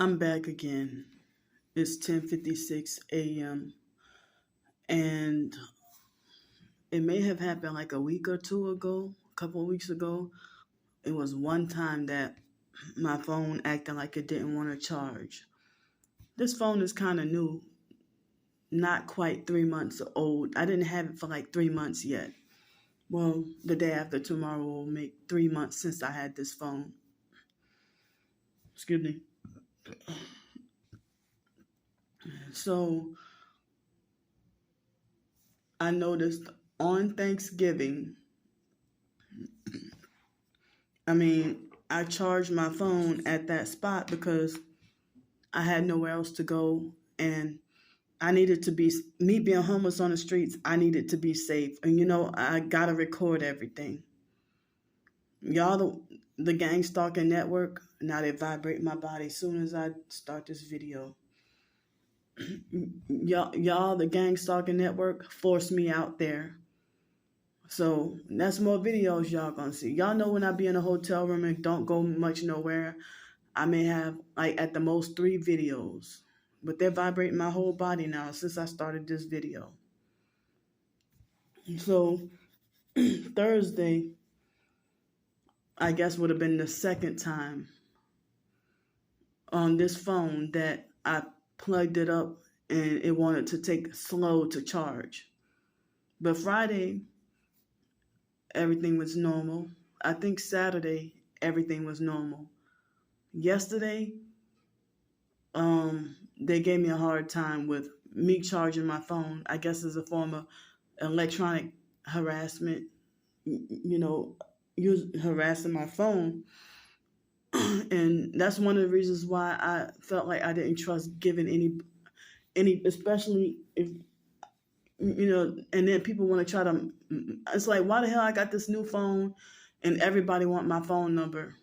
I'm back again. It's 10:56 a.m. and it may have happened like a week or two ago, a couple of weeks ago. It was one time that my phone acted like it didn't want to charge. This phone is kind of new, not quite 3 months old. I didn't have it for like 3 months yet. Well, the day after tomorrow will make 3 months since I had this phone. Excuse me. So I noticed on Thanksgiving, I charged my phone at that spot because I had nowhere else to go, and I needed to be, me being homeless on the streets, I needed to be safe. And I gotta record everything. Y'all, the gang stalking network, now they vibrate my body as soon as I start this video. Y'all, the gang stalking network forced me out there. So that's more videos y'all gonna see. Y'all know when I be in a hotel room and don't go much nowhere, I may have like at the most 3 videos. But they're vibrating my whole body now since I started this video. So Thursday, I guess would have been the second time on this phone that I plugged it up and it wanted to take slow to charge. But Friday, everything was normal. I think Saturday, everything was normal. Yesterday, they gave me a hard time with me charging my phone. I guess as a form of electronic harassment, harassing my phone. And that's one of the reasons why I felt like I didn't trust giving any, especially if, and then people want to try to, it's like, why the hell I got this new phone and everybody want my phone number?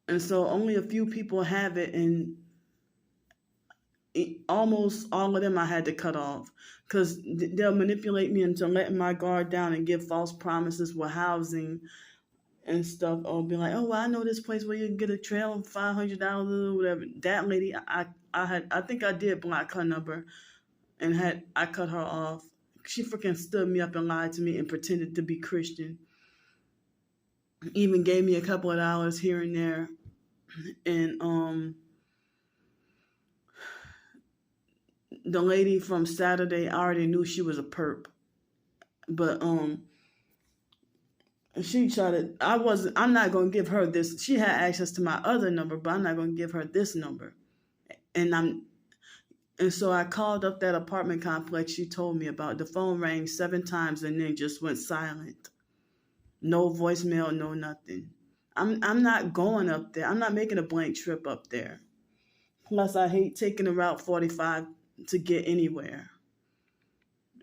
And so only a few people have it, and almost all of them I had to cut off because they'll manipulate me into letting my guard down and give false promises with housing and stuff, or be like, oh, well, I know this place where you can get a trail of $500 or whatever. That lady, I think I did block her number, and I cut her off. She freaking stood me up and lied to me and pretended to be Christian. Even gave me a couple of dollars here and there, and the lady from Saturday, I already knew she was a perp, but she tried to, I'm not going to give her this. She had access to my other number, but I'm not going to give her this number. And so I called up that apartment complex she told me about. The phone rang 7 times and then just went silent. No voicemail, no nothing. I'm not going up there. I'm not making a blank trip up there. Plus, I hate taking the Route 45 to get anywhere.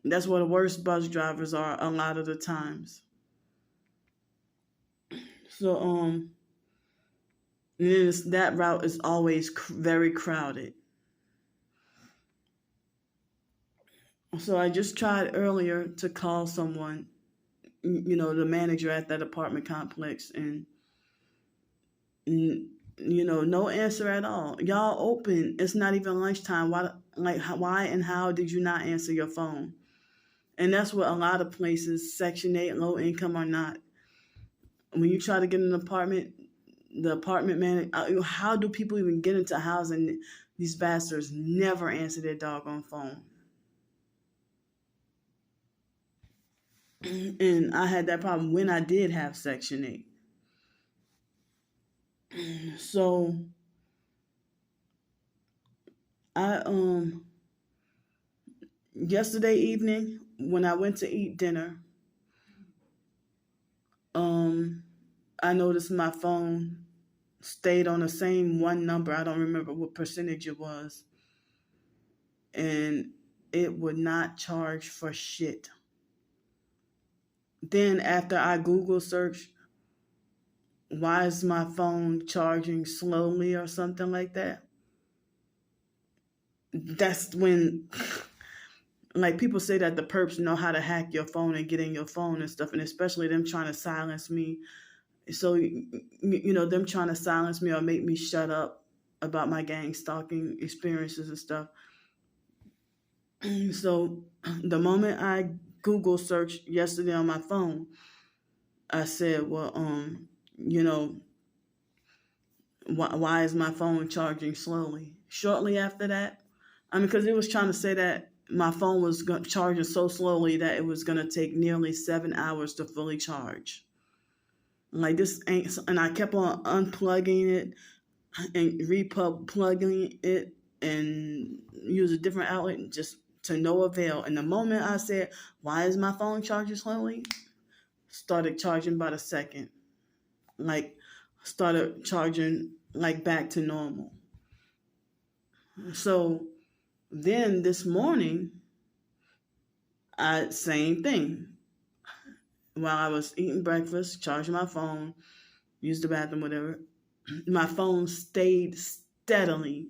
That's where the worst bus drivers are a lot of the times. So, that route is always very crowded. So I just tried earlier to call someone, the manager at that apartment complex, and no answer at all. Y'all open. It's not even lunchtime. Why and how did you not answer your phone? And that's what a lot of places, Section 8, low income or not. When you try to get an apartment, the apartment manager, how do people even get into housing? These bastards never answer their doggone phone. And I had that problem when I did have Section 8. So I yesterday evening when I went to eat dinner, I noticed my phone stayed on the same one number. I don't remember what percentage it was. And it would not charge for shit. Then after I Google searched, why is my phone charging slowly or something like that? That's when, like, people say that the perps know how to hack your phone and get in your phone and stuff, and especially them trying to silence me. So, them trying to silence me or make me shut up about my gang stalking experiences and stuff. So the moment I Google searched yesterday on my phone, I said, well, why is my phone charging slowly? Shortly after that, because it was trying to say that my phone was charging so slowly that it was going to take nearly 7 hours to fully charge. Like, this ain't, and I kept on unplugging it and replugging it and use a different outlet, just to no avail. And the moment I said, why is my phone charging slowly? Started charging by the second. Like, started charging like back to normal. So then this morning, same thing. While I was eating breakfast, charging my phone, used the bathroom, whatever, my phone stayed steadily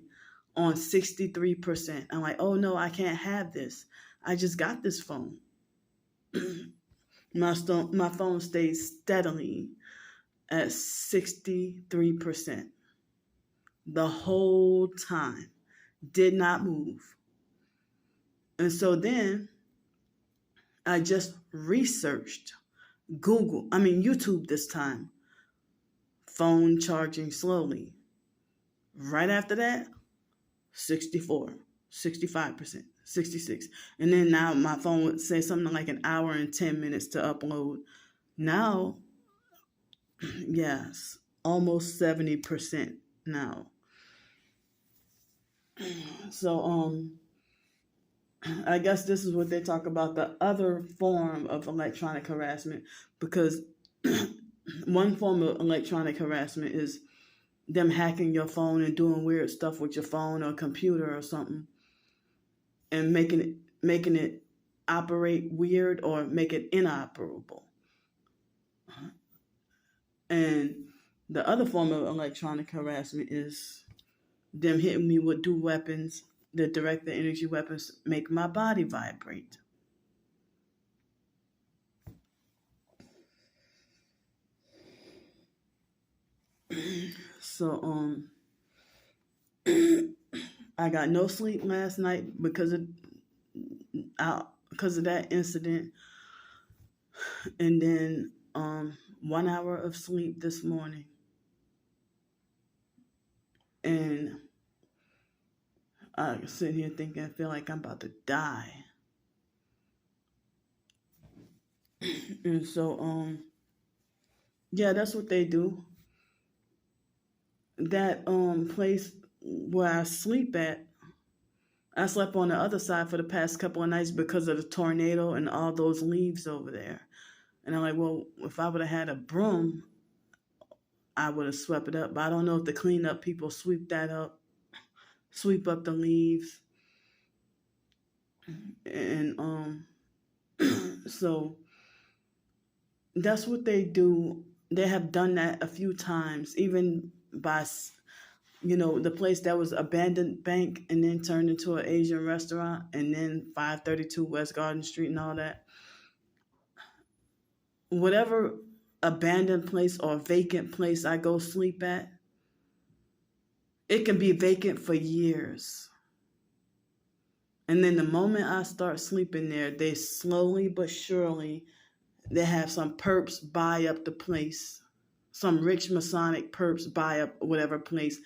on 63%. I'm like, oh no, I can't have this. I just got this phone. My phone stayed steadily at 63% the whole time. Did not move. And so then I just researched YouTube this time. Phone charging slowly. Right after that, 64, 65%, 66. And then now my phone would say something like an hour and 10 minutes to upload. Now, yes, almost 70% now. So, I guess this is what they talk about, the other form of electronic harassment, because one form of electronic harassment is them hacking your phone and doing weird stuff with your phone or computer or something, and making it operate weird or make it inoperable. And the other form of electronic harassment is them hitting me with weapons, the directed energy weapons, make my body vibrate. So I got no sleep last night because of that incident, and then 1 hour of sleep this morning, and I sit here thinking, I feel like I'm about to die. And so yeah, that's what they do. That place where I sleep at, I slept on the other side for the past couple of nights because of the tornado and all those leaves over there. And I'm like, well, if I would have had a broom, I would have swept it up. But I don't know if the cleanup people sweep up the leaves. And so that's what they do. They have done that a few times, even by, the place that was abandoned bank and then turned into an Asian restaurant, and then 532 West Garden Street and all that. Whatever abandoned place or vacant place I go sleep at, it can be vacant for years. And then the moment I start sleeping there, they slowly but surely, they have some perps buy up the place. Some rich Masonic perps buy up whatever place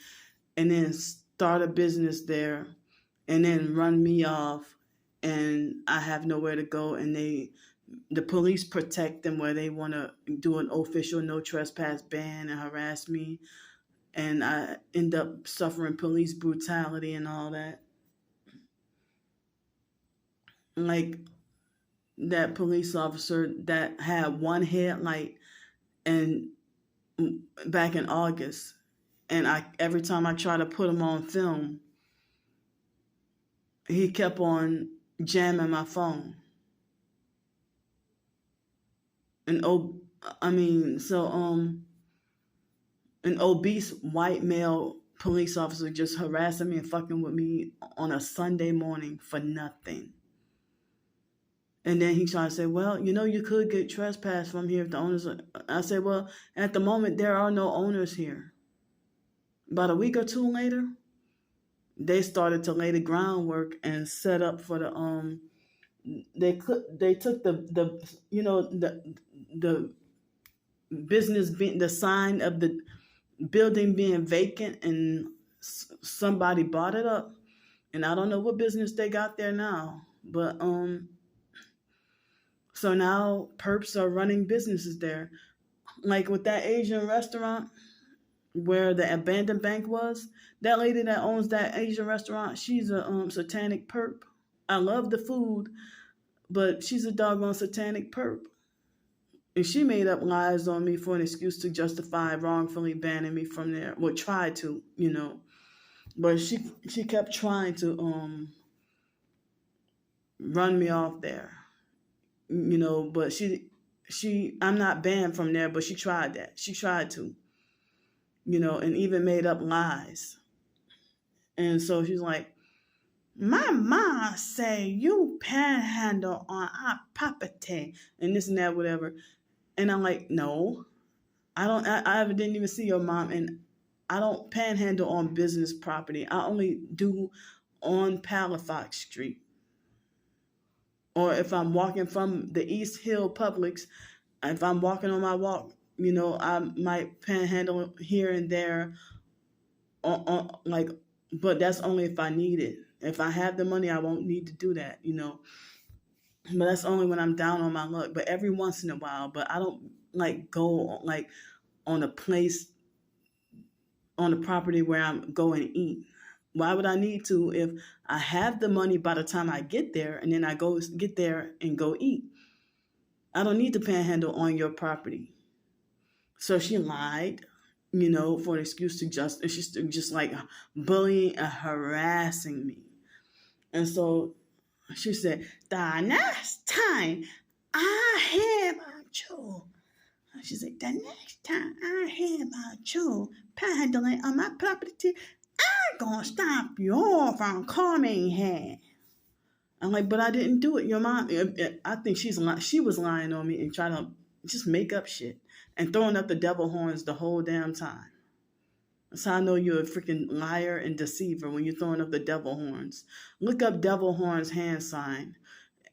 and then start a business there and then run me off, and I have nowhere to go, and the police protect them where they want to do an official no trespass ban and harass me, and I end up suffering police brutality and all that. Like that police officer that had one headlight and back in August, and every time I try to put him on film, he kept on jamming my phone. An obese white male police officer just harassing me and fucking with me on a Sunday morning for nothing. And then he tried to say, well, you could get trespassed from here if the owners are. I said, well, at the moment, there are no owners here. About a week or two later, they started to lay the groundwork and set up for the they took the business being the sign of the building being vacant, and somebody bought it up, and I don't know what business they got there now, but so now perps are running businesses there, like with that Asian restaurant where the abandoned bank was. That lady that owns that Asian restaurant, she's a satanic perp. I love the food, but she's a doggone satanic perp. And she made up lies on me for an excuse to justify wrongfully banning me from there. Well, tried to, but she kept trying to run me off there, But I'm not banned from there, but she tried that. She tried to, and even made up lies. And so she's like, my mom say you panhandle on our property and this and that, whatever. And I'm like, no, I don't. I didn't even see your mom, and I don't panhandle on business property. I only do on Palafox Street. Or if I'm walking from the East Hill Publix, if I'm walking on my walk, I might panhandle here and there, but that's only if I need it. If I have the money, I won't need to do that, But that's only when I'm down on my luck. But every once in a while, but I don't go on a place on the property where I'm going to eat. Why would I need to if I have the money by the time I get there, and then I get there and go eat? I don't need to panhandle on your property. So she lied, for an excuse to and she's just like bullying and harassing me. And so she said, the next time I hear about you, she said, the next time I hear about you panhandling on my property, I'm going to stop you from coming here. I'm like, but I didn't do it. Your mom, I think she was lying on me and trying to just make up shit and throwing up the devil horns the whole damn time. That's how I know you're a freaking liar and deceiver, when you're throwing up the devil horns. Look up devil horns hand sign.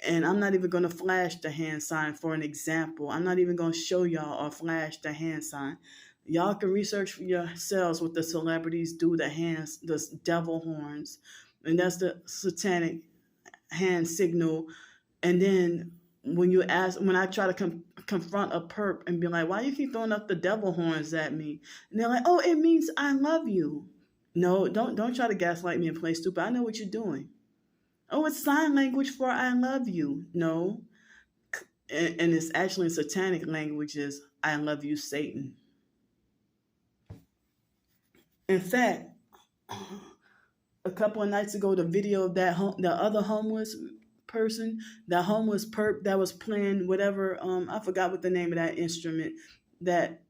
And I'm not even going to flash the hand sign for an example. I'm not even going to show y'all or flash the hand sign. Y'all can research for yourselves what the celebrities do, the devil horns. And that's the satanic hand signal. And then when I try to confront a perp and be like, why you keep throwing up the devil horns at me? And they're like, oh, it means I love you. No, don't try to gaslight me and play stupid. I know what you're doing. Oh, it's sign language for I love you. No. And it's actually satanic language is I love you, Satan. In fact, a couple of nights ago, the video of the other homeless person, the homeless perp that was playing whatever, I forgot what the name of that instrument, that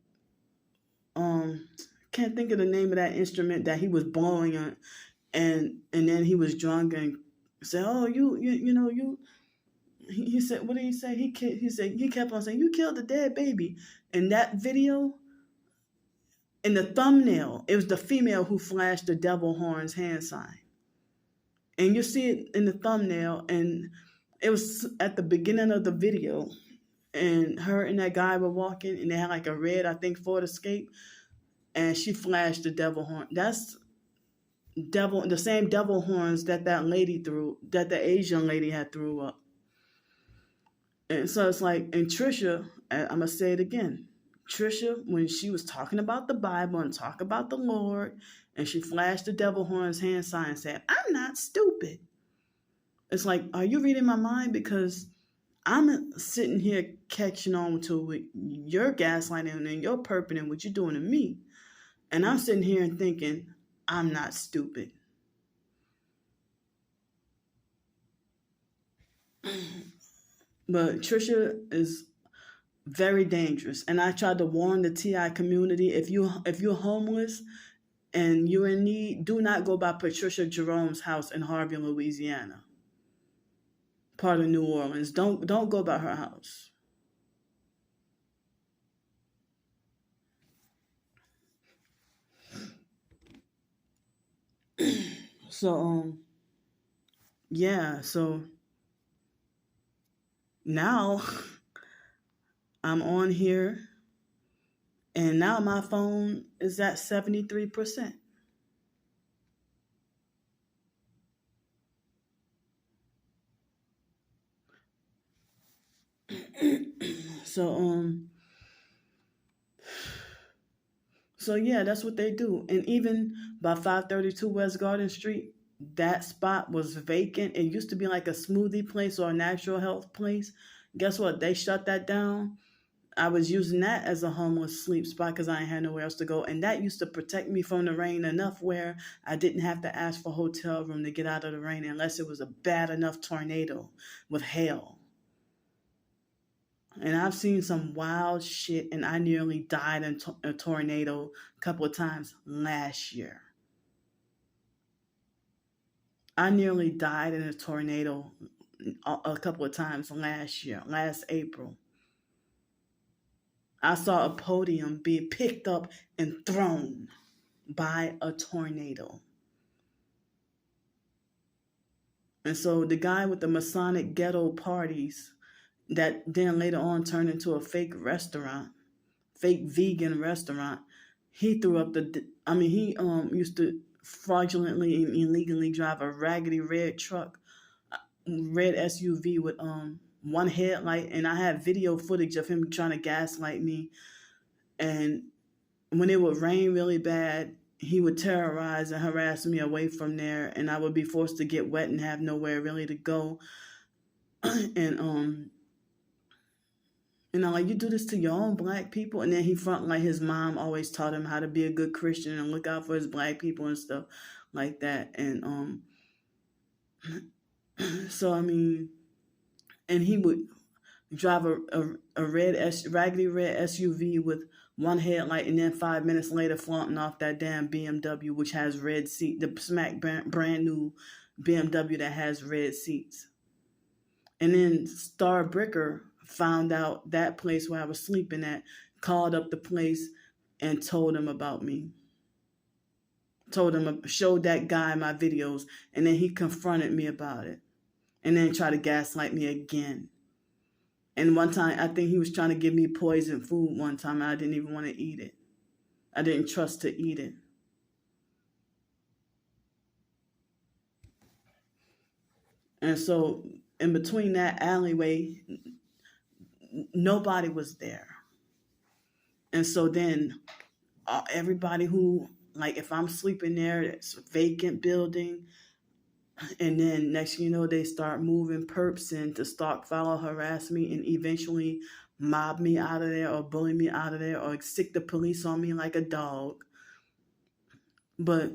can't think of the name of that instrument that he was blowing on, and then he was drunk and said, oh, he said, what did he say? He said, he kept on saying, you killed a dead baby. In that video, in the thumbnail, it was the female who flashed the devil horns hand sign. And you see it in the thumbnail, and it was at the beginning of the video, and her and that guy were walking, and they had like a red, I think, Ford Escape, and she flashed the devil horn. That's the same devil horns that lady threw, that the Asian lady had threw up. And so it's like, and Trisha, I'm going to say it again, Trisha, when she was talking about the Bible and talk about the Lord, and she flashed the devil horns hand sign and said, I'm not stupid. It's like, are you reading my mind? Because I'm sitting here catching on to your gaslighting and your perping and what you're doing to me. And I'm sitting here and thinking, I'm not stupid. But Trisha is very dangerous. And I tried to warn the TI community, if you're homeless and you're in need, do not go by Patricia Jerome's house in Harvey, Louisiana. part of New Orleans. Don't go by her house. So yeah, so now I'm on here, and now my phone is at 73%. So so yeah, that's what they do. And even by 532 West Garden Street, that spot was vacant. It used to be like a smoothie place or a natural health place. Guess what? They shut that down. I was using that as a homeless sleep spot because I ain't had nowhere else to go. And that used to protect me from the rain enough where I didn't have to ask for hotel room to get out of the rain unless it was a bad enough tornado with hail. And I've seen some wild shit, and I nearly died in a tornado a couple of times last year. I nearly died in a tornado a couple of times last year, last April. I saw a podium being picked up and thrown by a tornado. And so the guy with the Masonic ghetto parties that then later on turned into a fake restaurant, fake vegan restaurant, he threw up he used to fraudulently and illegally drive a raggedy red truck, red SUV with one headlight, and I had video footage of him trying to gaslight me. And when it would rain really bad, he would terrorize and harass me away from there, and I would be forced to get wet and have nowhere really to go. And I'm like, you do this to your own black people? And then he front like his mom always taught him how to be a good Christian and look out for his black people and stuff like that. And so I mean, and he would drive a raggedy red SUV with one headlight, and then 5 minutes later flaunting off that damn BMW, which has red seat, the smack brand new BMW that has red seats. And then Star Bricker found out that place where I was sleeping at, called up the place and told him about me. Showed that guy my videos, and then he confronted me about it. And then tried to gaslight me again. And one time, I think he was trying to give me poison food one time, and I didn't even want to eat it. I didn't trust to eat it. And so, in between that alleyway, nobody was there. And so then, everybody who, like, if I'm sleeping there, it's a vacant building, and then next thing you know, they start moving perps in to stalk, follow, harass me, and eventually mob me out of there or bully me out of there or stick the police on me like a dog. But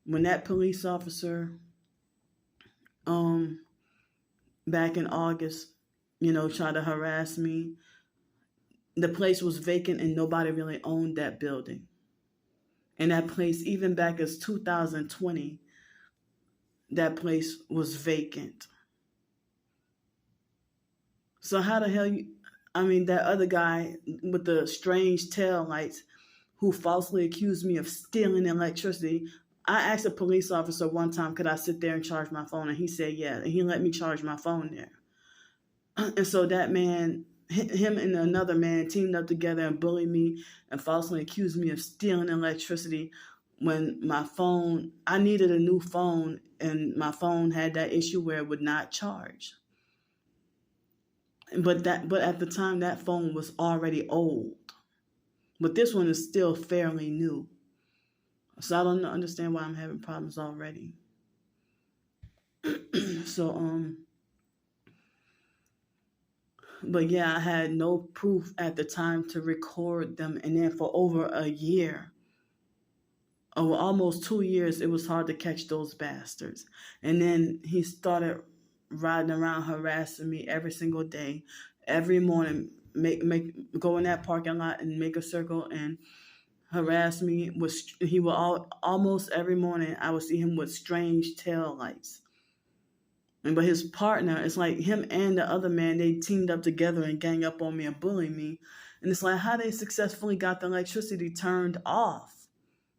when that police officer, back in August, tried to harass me, the place was vacant and nobody really owned that building. And that place, even back as 2020, that place was vacant. So how the hell that other guy with the strange tail lights who falsely accused me of stealing electricity, I asked a police officer one time, could I sit there and charge my phone? And he said, yeah. And he let me charge my phone there. And so that man, him and another man teamed up together and bullied me and falsely accused me of stealing electricity when my phone, I needed a new phone, and my phone had that issue where it would not charge. But at the time, that phone was already old. But this one is still fairly new. So I don't understand why I'm having problems already. So, but yeah, I had no proof at the time to record them. And then for over a year, almost 2 years, it was hard to catch those bastards. And then he started riding around harassing me every single day, every morning, go in that parking lot and make a circle and harass me. He would almost every morning I would see him with strange tail lights. But his partner, it's like him and the other man, they teamed up together and gang up on me and bully me. And it's like how they successfully got the electricity turned off.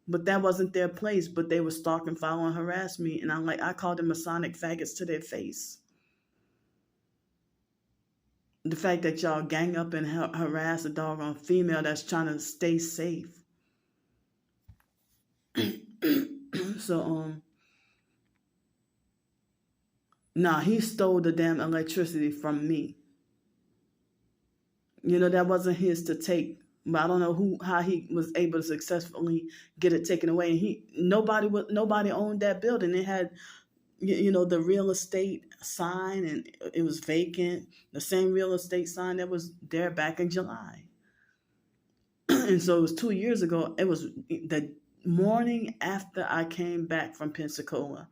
But that wasn't their place. But they were stalking, following, harass me. And I called them Masonic faggots to their face. The fact that y'all gang up and harass a doggone female that's trying to stay safe. So, nah, he stole the damn electricity from me. That wasn't his to take. But I don't know how he was able to successfully get it taken away. And nobody owned that building. It had, the real estate sign, and it was vacant. The same real estate sign that was there back in July. And so it was 2 years ago. It was the morning after I came back from Pensacola.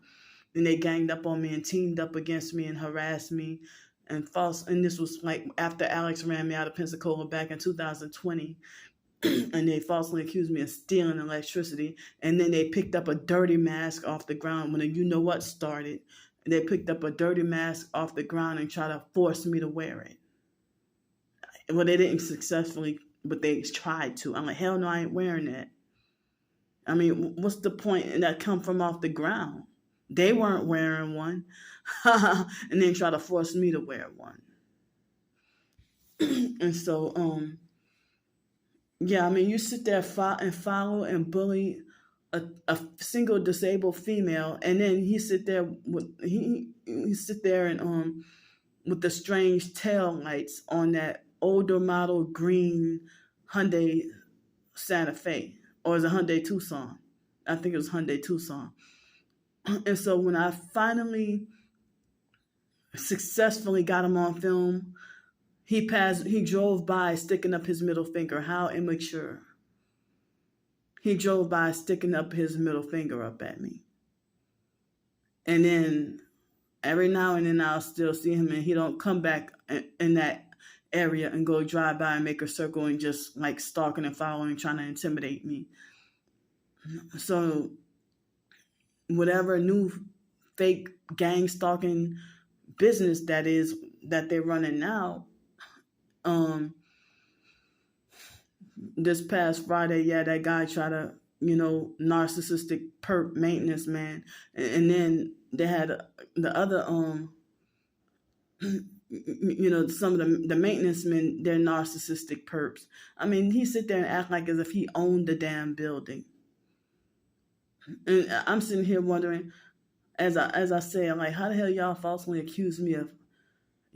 And they ganged up on me and teamed up against me and harassed me and this was like after Alex ran me out of Pensacola back in 2020. And they falsely accused me of stealing electricity. And then they picked up a dirty mask off the ground when the started. They picked up a dirty mask off the ground and tried to force me to wear it. Well, they didn't successfully, but they tried to. I'm like, hell no, I ain't wearing that. I mean, what's the point? And that come from off the ground. They weren't wearing one. And then try to force me to wear one. And so, yeah, I mean, you sit there and follow and bully a single disabled female, and then he sit there and with the strange tail lights on that older model green Hyundai Santa Fe, or is it Hyundai Tucson? I think it was Hyundai Tucson. And so when I finally successfully got him on film, he drove by sticking up his middle finger. How immature. He drove by sticking up his middle finger up at me. And then every now and then I'll still see him, and he don't come back in that area and go drive by and make a circle and just like stalking and following, trying to intimidate me. So whatever new fake gang stalking business that they're running now, this past Friday, yeah, that guy tried to, narcissistic perp maintenance man, and then they had the other, some of the maintenance men, they're narcissistic perps. I mean, he sit there and act like as if he owned the damn building. And I'm sitting here wondering, as I say, I'm like, how the hell y'all falsely accuse me of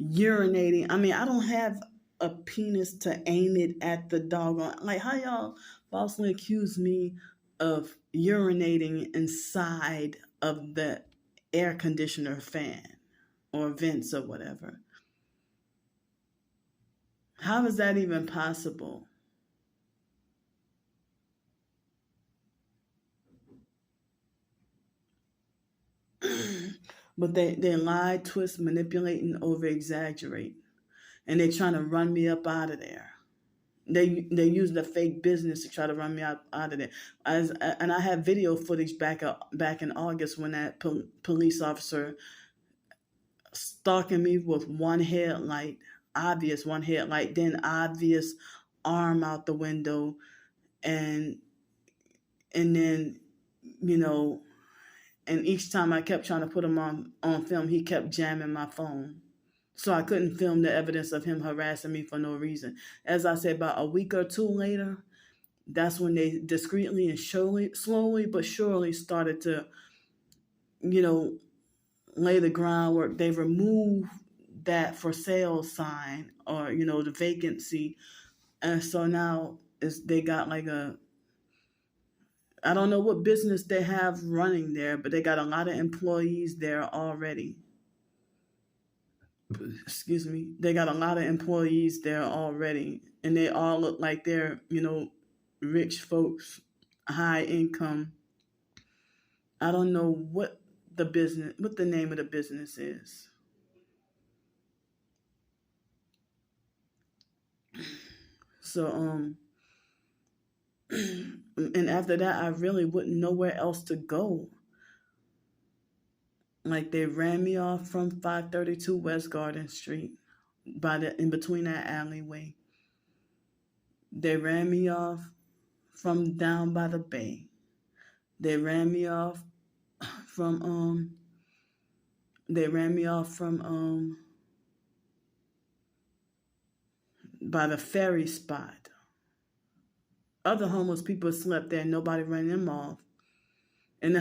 urinating? I mean, I don't have a penis to aim it at the doggone. Like, how y'all falsely accuse me of urinating inside of the air conditioner fan or vents or whatever? How is that even possible? But they lie, twist, manipulate, and over-exaggerate. And they're trying to run me up out of there. They use the fake business to try to run me out of there. And I have video footage back in August when that police officer stalking me with one headlight, obvious one headlight, then obvious arm out the window, and then, and each time I kept trying to put him on film, he kept jamming my phone. So I couldn't film the evidence of him harassing me for no reason. As I said, about a week or two later, that's when they discreetly and slowly but surely started to, lay the groundwork. They removed that for sale sign, or, the vacancy. And so now they got like I don't know what business they have running there, but they got a lot of employees there already. Excuse me. They got a lot of employees there already, and they all look like they're, rich folks, high income. I don't know what the name of the business is. So, and after that, I really wouldn't know where else to go. Like they ran me off from 532 West Garden Street, in between that alleyway. They ran me off from down by the bay. They ran me off from they ran me off from by the ferry spot. Other homeless people slept there. Nobody ran them off. And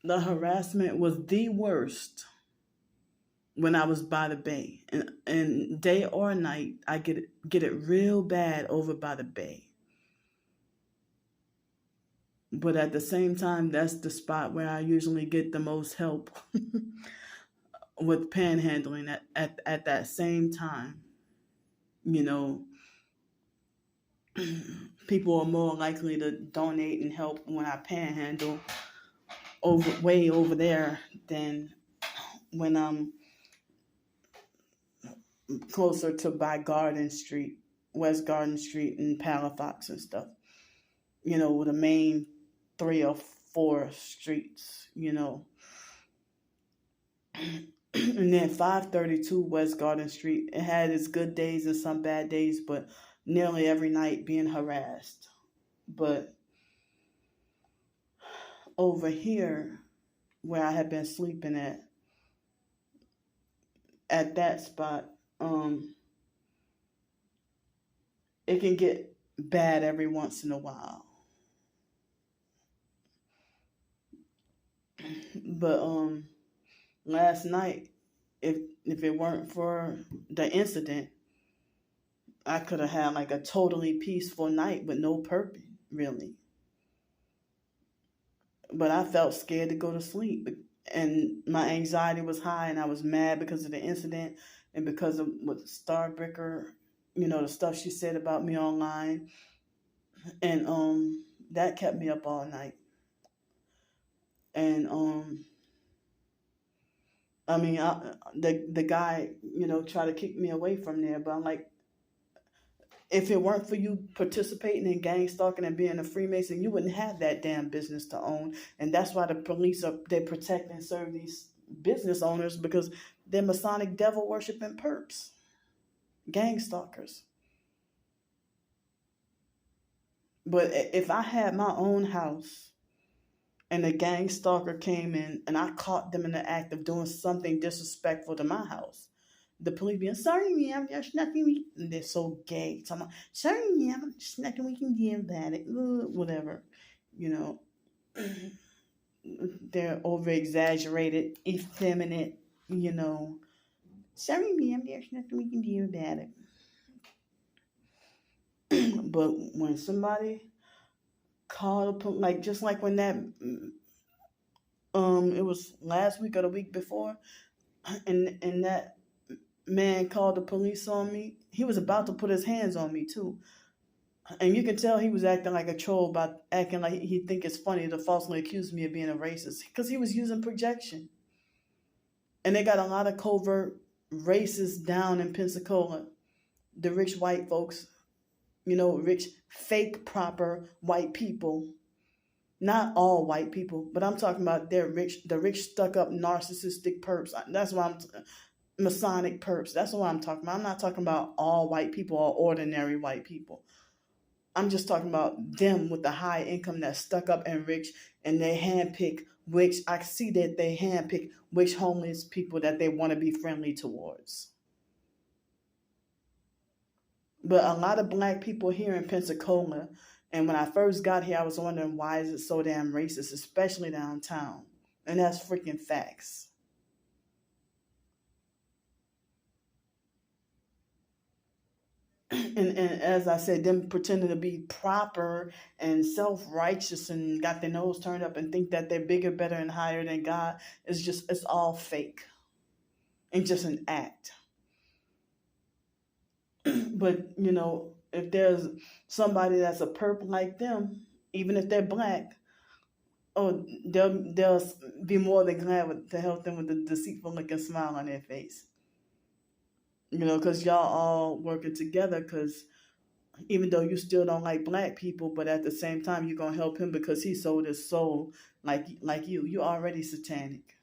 the harassment was the worst when I was by the bay, and day or night, I get it real bad over by the bay. But at the same time, that's the spot where I usually get the most help with panhandling at that same time. You know, people are more likely to donate and help when I panhandle way over there than when I'm closer to by Garden Street, West Garden Street, and Palafox and stuff. You know, with the main 3 or 4 streets, you know. And then 532 West Garden Street, it had its good days and some bad days, but nearly every night being harassed. But over here, where I had been sleeping at that spot, it can get bad every once in a while. But last night, if it weren't for the incident, I could have had like a totally peaceful night with no purpose, really. But I felt scared to go to sleep, and my anxiety was high, and I was mad because of the incident and because of what Starbreaker, you know, the stuff she said about me online, and that kept me up all night. And I mean, the guy, you know, tried to kick me away from there, but I'm like, if it weren't for you participating in gang stalking and being a Freemason, you wouldn't have that damn business to own. And that's why the police they protect and serve these business owners, because they're Masonic devil worshiping perps, gang stalkers. But if I had my own house and a gang stalker came in and I caught them in the act of doing something disrespectful to my house, the police being, sorry, ma'am, there's nothing we can, and they're so gay. So I'm like, sorry, ma'am, there's nothing we can do about it. Whatever. You know, they're over exaggerated, effeminate, you know. Sorry, ma'am, there's nothing we can do about it. But when somebody called, like, just like when that, it was last week or the week before, and that man called the police on me. He was about to put his hands on me too, and you can tell he was acting like a troll, by acting like he think it's funny to falsely accuse me of being a racist, because he was using projection. And they got a lot of covert racists down in Pensacola, the rich white folks, you know, rich fake proper white people. Not all white people, but I'm talking about the rich stuck up narcissistic perps. That's why I'm Masonic perps. That's what I'm talking about. I'm not talking about all white people or ordinary white people. I'm just talking about them with the high income that's stuck up and rich, and they handpick I see that they handpick which homeless people that they want to be friendly towards. But a lot of black people here in Pensacola, and when I first got here, I was wondering, why is it so damn racist, especially downtown? And that's freaking facts. And as I said, them pretending to be proper and self-righteous and got their nose turned up and think that they're bigger, better, and higher than God, it's all fake and just an act. But, you know, if there's somebody that's a perp like them, even if they're black, they'll be more than glad to help them with the deceitful looking smile on their face. You know, because y'all all working together, because even though you still don't like black people, but at the same time you're gonna help him because he sold his soul like you. You're already satanic.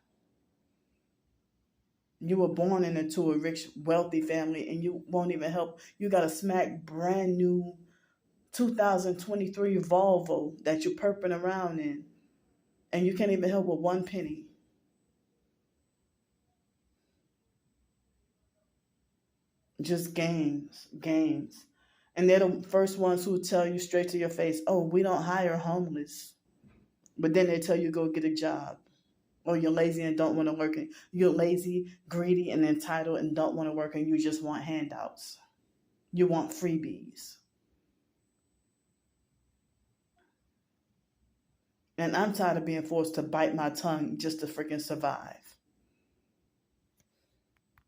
You were born into a rich, wealthy family, and you won't even help. You got a smack brand new 2023 Volvo that you're perping around in, and you can't even help with one penny. Just games, games. And they're the first ones who tell you straight to your face, oh, we don't hire homeless. But then they tell you go get a job. Or you're lazy and don't want to work. You're lazy, greedy, and entitled and don't want to work, and you just want handouts. You want freebies. And I'm tired of being forced to bite my tongue just to freaking survive.